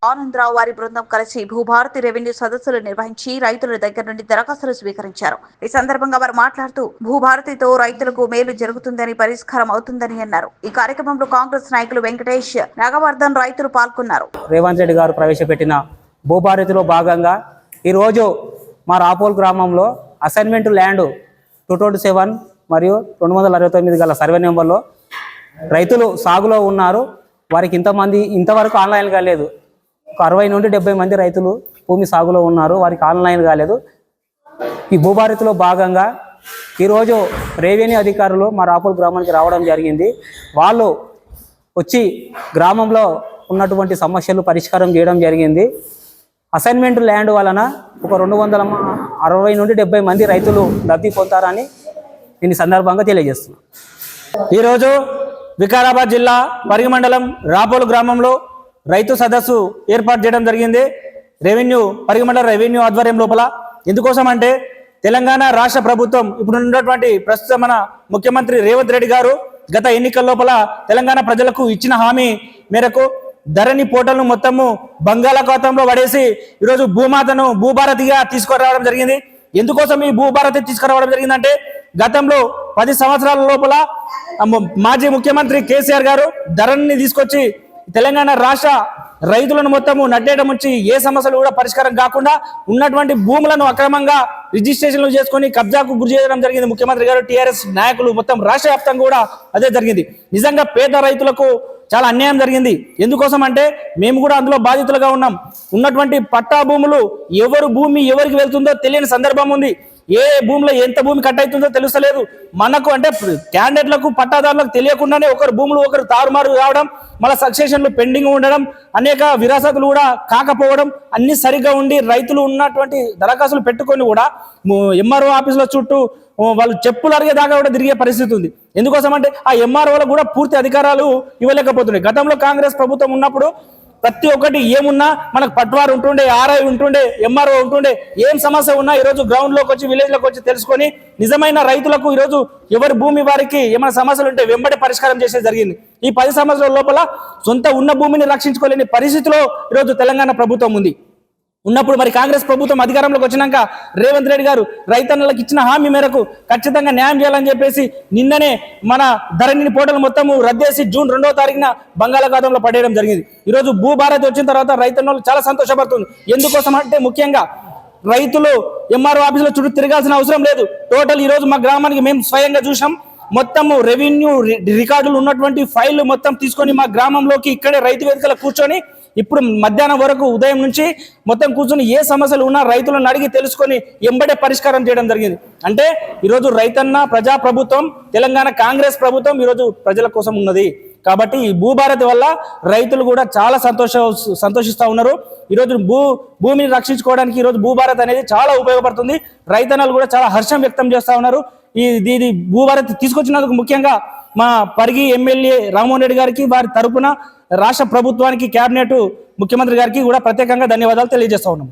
ఆనందరావు వారి బృందం కలిసి భూభారతి రెవెన్యూ సదస్సులు నిర్వహించి రైతుల దగ్గర నుండి దరఖాస్తులు స్వీకరించారు. ఈ సందర్భంగా వారు మాట్లాడుతూ భూభారతితో రైతులకు మేలు జరుగుతుందని, పరిష్కారం అవుతుందని అన్నారు. ఈ కార్యక్రమంలో కాంగ్రెస్ నాయకులు వెంకటేష్, నాగవర్ధన్ రైతులు పాల్గొన్నారు. రేవంత్ రెడ్డి గారు ప్రవేశపెట్టిన భూభారతిలో భాగంగా ఈరోజు మా రాపోల్ గ్రామంలో అసైన్మెంట్ ల్యాండ్ 227 మరియు 269 గల సర్వే నెంబర్లో రైతులు సాగులో ఉన్నారు. వారికి ఇంతవరకు ఆన్లైన్ కాలేదు. 60 నుండి 70 మంది రైతులు భూమి సాగులో ఉన్నారు, వారికి ఆన్లైన్ కాలేదు. ఈ భూభారతిలో భాగంగా ఈరోజు రెవెన్యూ అధికారులు మా రాపోల్ గ్రామానికి రావడం జరిగింది. వాళ్ళు వచ్చి గ్రామంలో ఉన్నటువంటి సమస్యలు పరిష్కారం చేయడం జరిగింది. అసైన్మెంట్ ల్యాండ్ వలన ఒక 260 నుండి 70 మంది రైతులు లబ్ధి పొందుతారని దీని సందర్భంగా తెలియజేస్తున్నాను. ఈరోజు వికారాబాద్ జిల్లా పరిగి మండలం రాపోలు గ్రామంలో రైతు సదస్సు ఏర్పాటు చేయడం జరిగింది. పరిగి మండల రెవెన్యూ ఆధ్వర్యం లోపల. ఎందుకోసం అంటే తెలంగాణ రాష్ట్ర ప్రభుత్వం ఇప్పుడు ఉన్నటువంటి ప్రస్తుత మన ముఖ్యమంత్రి రేవంత్ రెడ్డి గారు గత ఎన్నికల లోపల తెలంగాణ ప్రజలకు ఇచ్చిన హామీ మేరకు ధరణి పోర్టల్ను మొత్తము బంగాళాఖాతంలో పడేసి ఈరోజు భూమాతను భూభారతిగా తీసుకురావడం జరిగింది. ఎందుకోసం ఈ భూభారతి తీసుకురావడం జరిగిందంటే గతంలో 10 సంవత్సరాల లోపల మాజీ ముఖ్యమంత్రి కేసీఆర్ గారు ధరణిని తీసుకొచ్చి తెలంగాణ రాష్ట్ర రైతులను మొత్తము నడ్డేట ముంచి ఏ సమస్యలు కూడా పరిష్కారం కాకుండా ఉన్నటువంటి భూములను అక్రమంగా రిజిస్ట్రేషన్లు చేసుకొని కబ్జాకు గురి చేయడం జరిగింది. ముఖ్యమంత్రి గారు, టీఆర్ఎస్ నాయకులు మొత్తం రాష్ట్ర వ్యాప్తంగా కూడా అదే జరిగింది. నిజంగా పేద రైతులకు చాలా అన్యాయం జరిగింది. ఎందుకోసం అంటే మేము కూడా అందులో బాధితులుగా ఉన్నాం. ఉన్నటువంటి పట్టా భూములు ఎవరు భూమి ఎవరికి వెళ్తుందో తెలియని సందర్భం ఉంది. ఏ భూమిలో ఎంత భూమి కట్ అవుతుందో తెలుస్తలేదు. మనకు అంటే క్యాండిడేట్లకు పట్టాదారులకు తెలియకుండానే ఒకరు భూములు ఒకరు తారుమారు కావడం, మళ్ళీ సక్సెషన్లు పెండింగ్ ఉండడం, అనేక విరాసతులు కూడా కాకపోవడం, అన్ని సరిగ్గా ఉండి రైతులు ఉన్నటువంటి దరఖాస్తులు పెట్టుకొని కూడా ఎంఆర్ఓ ఆఫీసుల చుట్టూ వాళ్ళు చెప్పులు అరిగేదాకా కూడా తిరిగే పరిస్థితి ఉంది. ఎందుకోసం అంటే ఆ ఎంఆర్ఓలకు కూడా పూర్తి అధికారాలు ఇవ్వలేకపోతున్నాయి. గతంలో కాంగ్రెస్ ప్రభుత్వం ఉన్నప్పుడు ప్రతి ఒక్కటి ఏమున్నా మనకు పట్వారు ఉంటుండే, ఆర్ఐ ఉంటుండే, ఎంఆర్ఓ ఉంటుండే. ఏం సమస్య ఉన్నా ఈరోజు గ్రౌండ్లోకి వచ్చి విలేజ్లోకి వచ్చి తెలుసుకొని నిజమైన రైతులకు ఈరోజు ఎవరి భూమి వారికి ఏమైనా సమస్యలు ఉంటే వెంబడి పరిష్కారం చేసేది జరిగింది. ఈ 10 సంవత్సరాల లోపల సొంత ఉన్న భూమిని రక్షించుకోలేని పరిస్థితిలో ఈరోజు తెలంగాణ ప్రభుత్వం ఉంది. ఉన్నప్పుడు మరి కాంగ్రెస్ ప్రభుత్వం అధికారంలోకి వచ్చినాక రేవంత్ రెడ్డి గారు రైతన్నలకు ఇచ్చిన హామీ మేరకు ఖచ్చితంగా న్యాయం చేయాలని చెప్పేసి నిన్ననే మన ధరణి పోర్టల్ మొత్తము రద్దేసి జూన్ 2వ తారీఖున బంగాళాఖాతంలో పడేయడం జరిగింది. ఈరోజు భూభారతి వచ్చిన తర్వాత రైతన్నలు చాలా సంతోషపడుతుంది. ఎందుకోసం అంటే ముఖ్యంగా రైతులు ఎంఆర్ఓ ఆఫీసులో చుట్టూ తిరగాల్సిన అవసరం లేదు. టోటల్ ఈరోజు మా గ్రామానికి మేము స్వయంగా చూసాం. మొత్తము రెవెన్యూ రికార్డులు ఉన్నటువంటి ఫైళ్లు మొత్తం తీసుకొని మా గ్రామంలోకి ఇక్కడే రైతు వేదికలో కూర్చొని ఇప్పుడు మధ్యాహ్నం వరకు ఉదయం నుంచి మొత్తం కూర్చొని ఏ సమస్యలు ఉన్నా రైతులను అడిగి తెలుసుకొని ఎంబడే పరిష్కారం చేయడం జరిగింది. అంటే ఈరోజు రైతన్న ప్రజా ప్రభుత్వం, తెలంగాణ కాంగ్రెస్ ప్రభుత్వం ఈరోజు ప్రజల కోసం ఉన్నది. కాబట్టి ఈ భూభారతి వల్ల రైతులు కూడా చాలా సంతోషిస్తూ ఉన్నారు. ఈరోజు భూమిని రక్షించుకోవడానికి ఈరోజు భూభారతి అనేది చాలా ఉపయోగపడుతుంది. రైతన్నలు కూడా చాలా హర్షం వ్యక్తం చేస్తూ ఉన్నారు. ఇది భూభారతి తీసుకొచ్చినందుకు ముఖ్యంగా మా పరిగి ఎమ్మెల్యే రామ్మోహన్ రెడ్డి గారికి, వారి తరపున రాష్ట్ర ప్రభుత్వానికి, క్యాబినెట్, ముఖ్యమంత్రి గారికి కూడా ప్రత్యేకంగా ధన్యవాదాలు తెలియజేస్తా ఉన్నాం.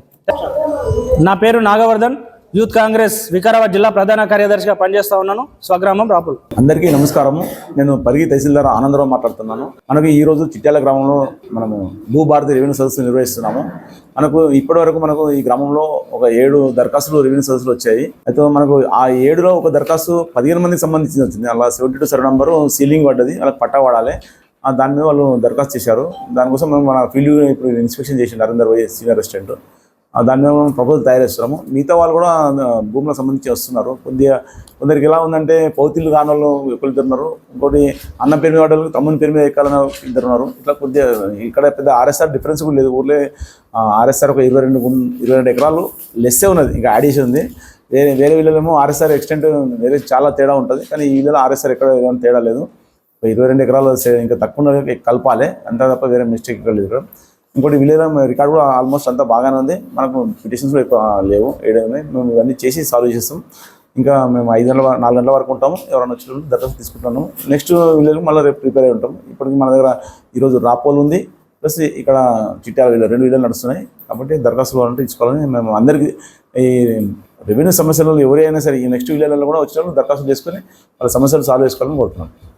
నా పేరు నాగవర్ధన్, యూత్ కాంగ్రెస్ వికారాబాద్ జిల్లా ప్రధాన కార్యదర్శిగా పనిచేస్తా ఉన్నాను. స్వగ్రామం రాపుల్. అందరికీ నమస్కారము. నేను పరిగి తహసీల్దార్ ఆనందరావు మాట్లాడుతున్నాను. మనకు ఈ రోజు చిట్యాల గ్రామంలో మనము భూభారతి రెవెన్యూ సదస్సు నిర్వహిస్తున్నాము. మనకు ఇప్పటి వరకు మనకు ఈ గ్రామంలో ఒక 7 దరఖాస్తులు రెవెన్యూ సదస్సులు వచ్చాయి. అయితే మనకు ఆ 7లో ఒక దరఖాస్తు 15 మందికి సంబంధించి వచ్చింది. అలా 72 సర్వే నంబరు సీలింగ్ పడ్డది, అలా పట్టా వాడాలి. దాని మీద వాళ్ళు దరఖాస్తు చేశారు. దానికోసం మనం మన ఫీల్డ్ ఇప్పుడు ఇన్స్పెక్షన్ చేసింది నరేందర్ వై సీనియర్ అసిస్టెంట్. దాని మీద మనం ప్రపోజల్ తయారు చేస్తున్నాము. మిగతా వాళ్ళు కూడా భూములకు సంబంధించి వస్తున్నారు. కొందరికి ఎలా ఉందంటే పౌతిళ్ళు కాని వాళ్ళు ఒకరు ఉన్నారు, ఇంకోటి అన్న పేరు మీద వాళ్ళు తమ్ముని పేరు మీద ఎక్కాలని 2 ఉన్నారు. ఇట్లా కొద్దిగా ఇక్కడ పెద్ద ఆర్ఎస్ఆర్ డిఫరెన్స్ కూడా లేదు. ఊర్లో ఆర్ఎస్ఆర్ ఒక 22 ఎకరాలు లెస్సే ఉన్నది, ఇంకా యాడ్ చేసి ఉంది. వేరే వీళ్ళేమో ఆర్ఎస్ఆర్ ఎక్స్టెంట్ వేరే చాలా తేడా ఉంటుంది, కానీ ఈ వీళ్ళలో ఆర్ఎస్ఆర్ ఎక్కడ ఏమైనా తేడా లేదు. 22 ఎకరాలు ఇంకా తక్కువ కలపాలి అంతా తప్ప వేరే మిస్టేక్ ఇక్కడ లేదు. ఇంకోటి విలేజ్ రికార్డు కూడా ఆల్మోస్ట్ అంతా బాగానే ఉంది. మనకు పిటిషన్స్ కూడా ఎక్కువ లేవు, 7 ఉన్నాయి. మేము ఇవన్నీ చేసి సాల్వ్ చేస్తాం. ఇంకా మేము 4 గంటల వరకు ఉంటాము. ఎవరైనా వచ్చినప్పుడు దరఖాస్తు తీసుకుంటాము. నెక్స్ట్ విలేజ్ మళ్ళీ రేపు ప్రిపేర్ అయి ఉంటాం. ఇప్పటికి మన దగ్గర ఈరోజు రాపోల్ ఉంది, ప్లస్ ఇక్కడ చిట్యాల విలేజ్ 2 విలేజ్లు నడుస్తున్నాయి. కాబట్టి దరఖాస్తులు అంటే ఇచ్చుకోవాలని మేము అందరికీ ఈ రెవెన్యూ సమస్యలు ఎవరైనా సరే ఈ నెక్స్ట్ విలేజ్లలో కూడా వచ్చినప్పుడు దరఖాస్తు చేసుకొని వాళ్ళ సమస్యలు సాల్వ్ చేసుకోవాలని కోరుతున్నాం.